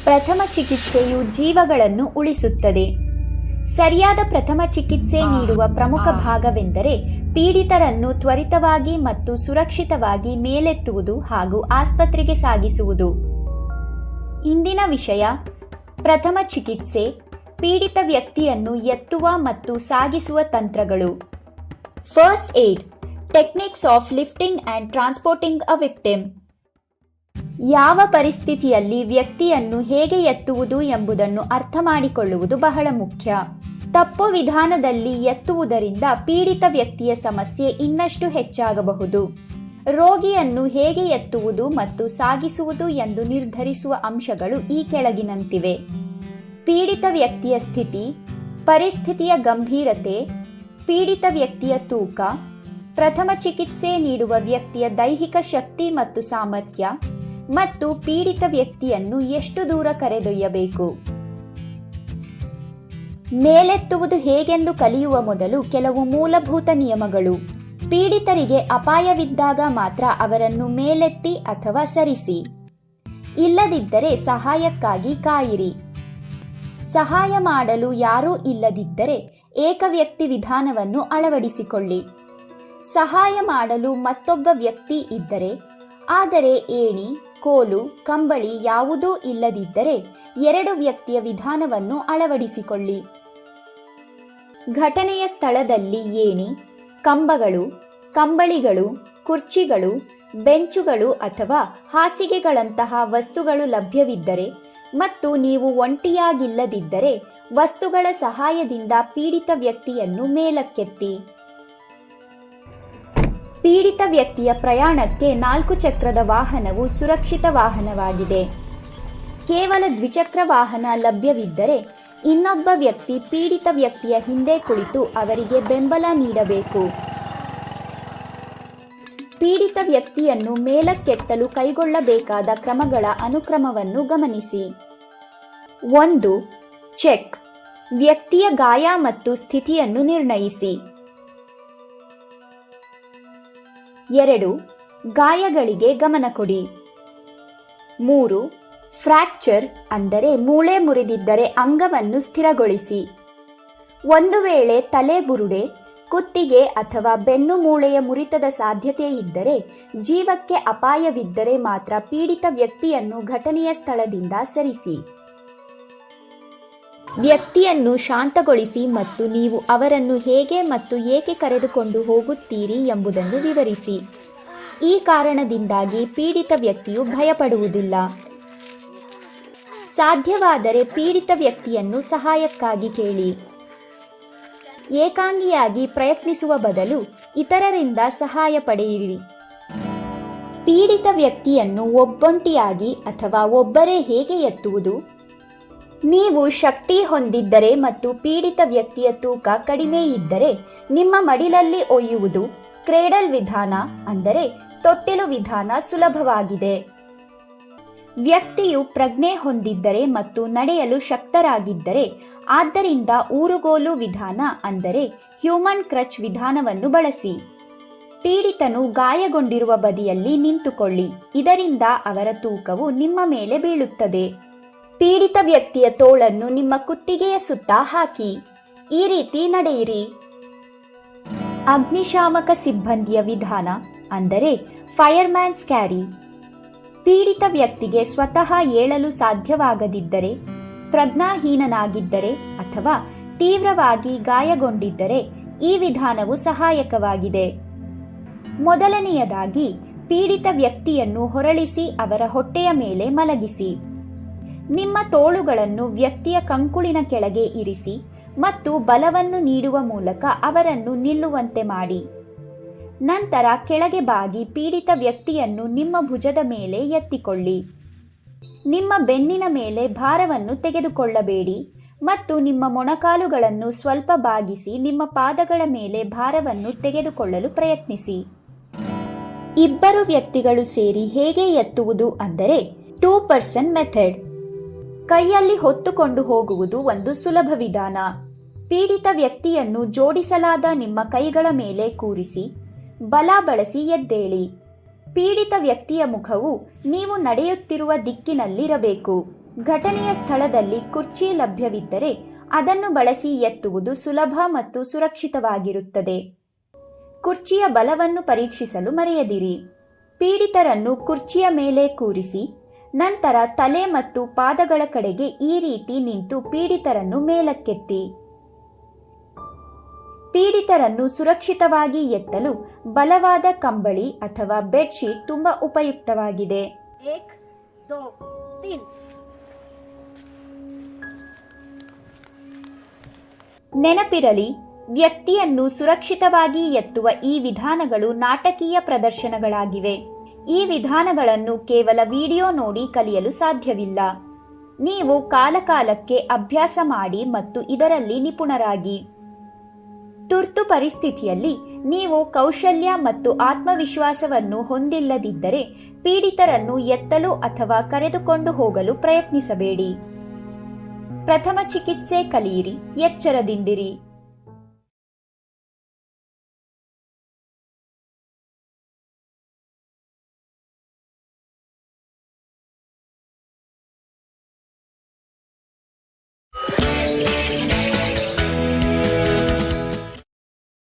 ಪ್ರಥಮ ಚಿಕಿತ್ಸೆಯು ಜೀವಗಳನ್ನು ಉಳಿಸುತ್ತದೆ. ಸರಿಯಾದ ಪ್ರಥಮ ಚಿಕಿತ್ಸೆ ನೀಡುವ ಪ್ರಮುಖ ಭಾಗವೆಂದರೆ ಪೀಡಿತರನ್ನು ತ್ವರಿತವಾಗಿ ಮತ್ತು ಸುರಕ್ಷಿತವಾಗಿ ಮೇಲೆತ್ತುವುದು ಹಾಗೂ ಆಸ್ಪತ್ರೆಗೆ ಸಾಗಿಸುವುದು. ಇಂದಿನ ವಿಷಯ: ಪ್ರಥಮ ಚಿಕಿತ್ಸೆ, ಪೀಡಿತ ವ್ಯಕ್ತಿಯನ್ನು ಎತ್ತುವ ಮತ್ತು ಸಾಗಿಸುವ ತಂತ್ರಗಳು. First aid: techniques of lifting and transporting a victim. ಯಾವ ಪರಿಸ್ಥಿತಿಯಲ್ಲಿ ವ್ಯಕ್ತಿಯನ್ನು ಹೇಗೆ ಎತ್ತುವುದು ಎಂಬುದನ್ನು ಅರ್ಥ ಮಾಡಿಕೊಳ್ಳುವುದು ಬಹಳ ಮುಖ್ಯ. ತಪ್ಪು ವಿಧಾನದಲ್ಲಿ ಎತ್ತುವುದರಿಂದ ಪೀಡಿತ ವ್ಯಕ್ತಿಯ ಸಮಸ್ಯೆ ಇನ್ನಷ್ಟು ಹೆಚ್ಚಾಗಬಹುದು. ರೋಗಿಯನ್ನು ಹೇಗೆ ಎತ್ತುವುದು ಮತ್ತು ಸಾಗಿಸುವುದು ಎಂದು ನಿರ್ಧರಿಸುವ ಅಂಶಗಳು ಈ ಕೆಳಗಿನಂತಿವೆ: ಪೀಡಿತ ವ್ಯಕ್ತಿಯ ಸ್ಥಿತಿ, ಪರಿಸ್ಥಿತಿಯ ಗಂಭೀರತೆ, ಪೀಡಿತ ವ್ಯಕ್ತಿಯ ತೂಕ, ಪ್ರಥಮ ಚಿಕಿತ್ಸೆ ನೀಡುವ ವ್ಯಕ್ತಿಯ ದೈಹಿಕ ಶಕ್ತಿ ಮತ್ತು ಸಾಮರ್ಥ್ಯ, ಮತ್ತು ಪೀಡಿತ ವ್ಯಕ್ತಿಯನ್ನು ಎಷ್ಟು ದೂರ ಕರೆದೊಯ್ಯಬೇಕು. ಮೇಲೆತ್ತುವುದು ಹೇಗೆಂದು ಕಲಿಯುವ ಮೊದಲು ಕೆಲವು ಮೂಲಭೂತ ನಿಯಮಗಳು. ಪೀಡಿತರಿಗೆ ಅಪಾಯವಿದ್ದಾಗ ಮಾತ್ರ ಅವರನ್ನು ಮೇಲೆತ್ತಿ ಅಥವಾ ಸರಿಸಿ. ಇಲ್ಲದಿದ್ದರೆ ಸಹಾಯಕ್ಕಾಗಿ ಕಾಯಿರಿ. ಸಹಾಯ ಮಾಡಲು ಯಾರೂ ಇಲ್ಲದಿದ್ದರೆ ಏಕವ್ಯಕ್ತಿ ವಿಧಾನವನ್ನು ಅಳವಡಿಸಿಕೊಳ್ಳಿ. ಸಹಾಯ ಮಾಡಲು ಮತ್ತೊಬ್ಬ ವ್ಯಕ್ತಿ ಇದ್ದರೆ, ಆದರೆ ಏಣಿ, ಕೋಲು, ಕಂಬಳಿ ಯಾವುದೂ ಇಲ್ಲದಿದ್ದರೆ 2 ವ್ಯಕ್ತಿಯ ವಿಧಾನವನ್ನು ಅಳವಡಿಸಿಕೊಳ್ಳಿ. ಘಟನೆಯ ಸ್ಥಳದಲ್ಲಿ ಏಣಿ, ಕಂಬಗಳು, ಕಂಬಳಿಗಳು, ಕುರ್ಚಿಗಳು, ಬೆಂಚುಗಳು ಅಥವಾ ಹಾಸಿಗೆಗಳಂತಹ ವಸ್ತುಗಳು ಲಭ್ಯವಿದ್ದರೆ ಮತ್ತು ನೀವು ಒಂಟಿಯಾಗಿಲ್ಲದಿದ್ದರೆ ವಸ್ತುಗಳ ಸಹಾಯದಿಂದ ಪೀಡಿತ ವ್ಯಕ್ತಿಯನ್ನು ಮೇಲಕ್ಕೆತ್ತಿ. ಪೀಡಿತ ವ್ಯಕ್ತಿಯ ಪ್ರಯಾಣಕ್ಕೆ 4 ಚಕ್ರದ ವಾಹನವು ಸುರಕ್ಷಿತ ವಾಹನವಾಗಿದೆ. ಕೇವಲ ದ್ವಿಚಕ್ರ ವಾಹನ ಲಭ್ಯವಿದ್ದರೆ ಇನ್ನೊಬ್ಬ ವ್ಯಕ್ತಿ ಪೀಡಿತ ವ್ಯಕ್ತಿಯ ಹಿಂದೆ ಕುಳಿತು ಅವರಿಗೆ ಬೆಂಬಲ ನೀಡಬೇಕು. ಪೀಡಿತ ವ್ಯಕ್ತಿಯನ್ನು ಮೇಲಕ್ಕೆತ್ತಲು ಕೈಗೊಳ್ಳಬೇಕಾದ ಕ್ರಮಗಳ ಅನುಕ್ರಮವನ್ನು ಗಮನಿಸಿ. 1. ಚೆಕ್: ವ್ಯಕ್ತಿಯ ಗಾಯ ಮತ್ತು ಸ್ಥಿತಿಯನ್ನು ನಿರ್ಣಯಿಸಿ. 2. ಗಾಯಗಳಿಗೆ ಗಮನ ಕೊಡಿ. 3. ಫ್ರ್ಯಾಕ್ಚರ್ ಅಂದರೆ ಮೂಳೆ ಮುರಿದಿದ್ದರೆ ಅಂಗವನ್ನು ಸ್ಥಿರಗೊಳಿಸಿ. ಒಂದು ವೇಳೆ ತಲೆ ಬುರುಡೆ, ಕುತ್ತಿಗೆ ಅಥವಾ ಬೆನ್ನು ಮೂಳೆಯ ಮುರಿತದ ಸಾಧ್ಯತೆ ಇದ್ದರೆ, ಜೀವಕ್ಕೆ ಅಪಾಯವಿದ್ದರೆ ಮಾತ್ರ ಪೀಡಿತ ವ್ಯಕ್ತಿಯನ್ನು ಘಟನೆಯ ಸ್ಥಳದಿಂದ ಸರಿಸಿ. ವ್ಯಕ್ತಿಯನ್ನು ಶಾಂತಗೊಳಿಸಿ ಮತ್ತು ನೀವು ಅವರನ್ನು ಹೇಗೆ ಮತ್ತು ಏಕೆ ಕರೆದುಕೊಂಡು ಹೋಗುತ್ತೀರಿ ಎಂಬುದನ್ನು ವಿವರಿಸಿ. ಈ ಕಾರಣದಿಂದಾಗಿ ಪೀಡಿತ ವ್ಯಕ್ತಿಯು ಭಯಪಡುವುದಿಲ್ಲ. ಸಾಧ್ಯವಾದರೆ ಪೀಡಿತ ವ್ಯಕ್ತಿಯನ್ನು ಸಹಾಯಕ್ಕಾಗಿ ಕೇಳಿ. ಏಕಾಂಗಿಯಾಗಿ ಪ್ರಯತ್ನಿಸುವ ಬದಲು ಇತರರಿಂದ ಸಹಾಯ ಪಡೆಯಿರಿ. ಪೀಡಿತ ವ್ಯಕ್ತಿಯನ್ನು ಒಬ್ಬೊಂಟಿಯಾಗಿ ಅಥವಾ ಒಬ್ಬರೇ ಹೇಗೆ ಎತ್ತುವುದು? ನೀವು ಶಕ್ತಿ ಹೊಂದಿದ್ದರೆ ಮತ್ತು ಪೀಡಿತ ವ್ಯಕ್ತಿಯ ತೂಕ ಕಡಿಮೆ ಇದ್ದರೆ ನಿಮ್ಮ ಮಡಿಲಲ್ಲಿ ಒಯ್ಯುವುದು, ಕ್ರೇಡಲ್ ವಿಧಾನ ಅಂದರೆ ತೊಟ್ಟಿಲು ವಿಧಾನ ಸುಲಭವಾಗಿದೆ. ವ್ಯಕ್ತಿಯು ಪ್ರಜ್ಞೆ ಹೊಂದಿದ್ದರೆ ಮತ್ತು ನಡೆಯಲು ಶಕ್ತರಾಗಿದ್ದರೆ, ಆದ್ದರಿಂದ ಊರುಗೋಲು ವಿಧಾನ ಅಂದರೆ ಹ್ಯೂಮನ್ ಕ್ರಚ್ ವಿಧಾನವನ್ನು ಬಳಸಿ. ಪೀಡಿತನು ಗಾಯಗೊಂಡಿರುವ ಬದಿಯಲ್ಲಿ ನಿಂತುಕೊಳ್ಳಿ, ಇದರಿಂದ ಅವರ ತೂಕವು ನಿಮ್ಮ ಮೇಲೆ ಬೀಳುತ್ತದೆ. ಪೀಡಿತ ವ್ಯಕ್ತಿಯ ತೋಳನ್ನು ನಿಮ್ಮ ಕುತ್ತಿಗೆಯ ಸುತ್ತ ಹಾಕಿ. ಈ ರೀತಿ ನಡೆಯಿರಿ. ಅಗ್ನಿಶಾಮಕ ಸಿಬ್ಬಂದಿಯ ವಿಧಾನ ಅಂದರೆ ಫೈರ್ಮ್ಯಾನ್ಸ್ ಕ್ಯಾರಿ. ಪೀಡಿತ ವ್ಯಕ್ತಿಗೆ ಸ್ವತಃ ಏಳಲು ಸಾಧ್ಯವಾಗದಿದ್ದರೆ, ಪ್ರಜ್ಞಾಹೀನನಾಗಿದ್ದರೆ ಅಥವಾ ತೀವ್ರವಾಗಿ ಗಾಯಗೊಂಡಿದ್ದರೆ ಈ ವಿಧಾನವು ಸಹಾಯಕವಾಗಿದೆ. ಮೊದಲನೆಯದಾಗಿ, ಪೀಡಿತ ವ್ಯಕ್ತಿಯನ್ನು ಹೊರಳಿಸಿ ಅವರ ಹೊಟ್ಟೆಯ ಮೇಲೆ ಮಲಗಿಸಿ. ನಿಮ್ಮ ತೋಳುಗಳನ್ನು ವ್ಯಕ್ತಿಯ ಕಂಕುಳಿನ ಕೆಳಗೆ ಇರಿಸಿ ಮತ್ತು ಬಲವನ್ನು ನೀಡುವ ಮೂಲಕ ಅವರನ್ನು ನಿಲ್ಲುವಂತೆ ಮಾಡಿ. ನಂತರ ಕೆಳಗೆ ಬಾಗಿ ಪೀಡಿತ ವ್ಯಕ್ತಿಯನ್ನು ನಿಮ್ಮ ಭುಜದ ಮೇಲೆ ಎತ್ತಿಕೊಳ್ಳಿ. ನಿಮ್ಮ ಬೆನ್ನಿನ ಮೇಲೆ ಭಾರವನ್ನು ತೆಗೆದುಕೊಳ್ಳಬೇಡಿ ಮತ್ತು ನಿಮ್ಮ ಮೊಣಕಾಲುಗಳನ್ನು ಸ್ವಲ್ಪ ಬಾಗಿಸಿ ನಿಮ್ಮ ಪಾದಗಳ ಮೇಲೆ ಭಾರವನ್ನು ತೆಗೆದುಕೊಳ್ಳಲು ಪ್ರಯತ್ನಿಸಿ. ಇಬ್ಬರು ವ್ಯಕ್ತಿಗಳು ಸೇರಿ ಹೇಗೆ ಎತ್ತುವುದು ಅಂದರೆ 2 ಪರ್ಸನ್ ಮೆಥಡ್. ಕೈಯಲ್ಲಿ ಹೊತ್ತುಕೊಂಡು ಹೋಗುವುದು ಒಂದು ಸುಲಭ ವಿಧಾನ. ಪೀಡಿತ ವ್ಯಕ್ತಿಯನ್ನು ಜೋಡಿಸಲಾದ ನಿಮ್ಮ ಕೈಗಳ ಮೇಲೆ ಕೂರಿಸಿ ಬಲ ಬಳಸಿ ಎದ್ದೇಳಿ. ಪೀಡಿತ ವ್ಯಕ್ತಿಯ ಮುಖವು ನೀವು ನಡೆಯುತ್ತಿರುವ ದಿಕ್ಕಿನಲ್ಲಿರಬೇಕು. ಘಟನೆಯ ಸ್ಥಳದಲ್ಲಿ ಕುರ್ಚಿ ಲಭ್ಯವಿದ್ದರೆ ಅದನ್ನು ಬಳಸಿ ಎತ್ತುವುದು ಸುಲಭ ಮತ್ತು ಸುರಕ್ಷಿತವಾಗಿರುತ್ತದೆ. ಕುರ್ಚಿಯ ಬಲವನ್ನು ಪರೀಕ್ಷಿಸಲು ಮರೆಯದಿರಿ. ಪೀಡಿತರನ್ನು ಕುರ್ಚಿಯ ಮೇಲೆ ಕೂರಿಸಿ ನಂತರ ತಲೆ ಮತ್ತು ಪಾದಗಳ ಕಡೆಗೆ ಈ ರೀತಿ ನಿಂತು ಪೀಡಿತರನ್ನು ಮೇಲಕ್ಕೆತ್ತಿ. ಪೀಡಿತರನ್ನು ಸುರಕ್ಷಿತವಾಗಿ ಎತ್ತಲು ಬಲವಾದ ಕಂಬಳಿ ಅಥವಾ ಬೆಡ್ಶೀಟ್ ತುಂಬಾ ಉಪಯುಕ್ತವಾಗಿದೆ. ನೆನಪಿರಲಿ, ವ್ಯಕ್ತಿಯನ್ನು ಸುರಕ್ಷಿತವಾಗಿ ಎತ್ತುವ ಈ ವಿಧಾನಗಳು ನಾಟಕೀಯ ಪ್ರದರ್ಶನಗಳಾಗಿವೆ. ಈ ವಿಧಾನಗಳನ್ನು ಕೇವಲ ವಿಡಿಯೋ ನೋಡಿ ಕಲಿಯಲು ಸಾಧ್ಯವಿಲ್ಲ. ನೀವು ಕಾಲಕಾಲಕ್ಕೆ ಅಭ್ಯಾಸ ಮಾಡಿ ಮತ್ತು ಇದರಲ್ಲಿ ನಿಪುಣರಾಗಿ. ತುರ್ತು ಪರಿಸ್ಥಿತಿಯಲ್ಲಿ ನೀವು ಕೌಶಲ್ಯ ಮತ್ತು ಆತ್ಮವಿಶ್ವಾಸವನ್ನು ಹೊಂದಿಲ್ಲದಿದ್ದರೆ ಪೀಡಿತರನ್ನು ಎತ್ತಲು ಅಥವಾ ಕರೆದುಕೊಂಡು ಹೋಗಲು ಪ್ರಯತ್ನಿಸಬೇಡಿ. ಪ್ರಥಮ ಚಿಕಿತ್ಸೆ ಕಲಿಯಿರಿ, ಎಚ್ಚರದಿಂದಿರಿ.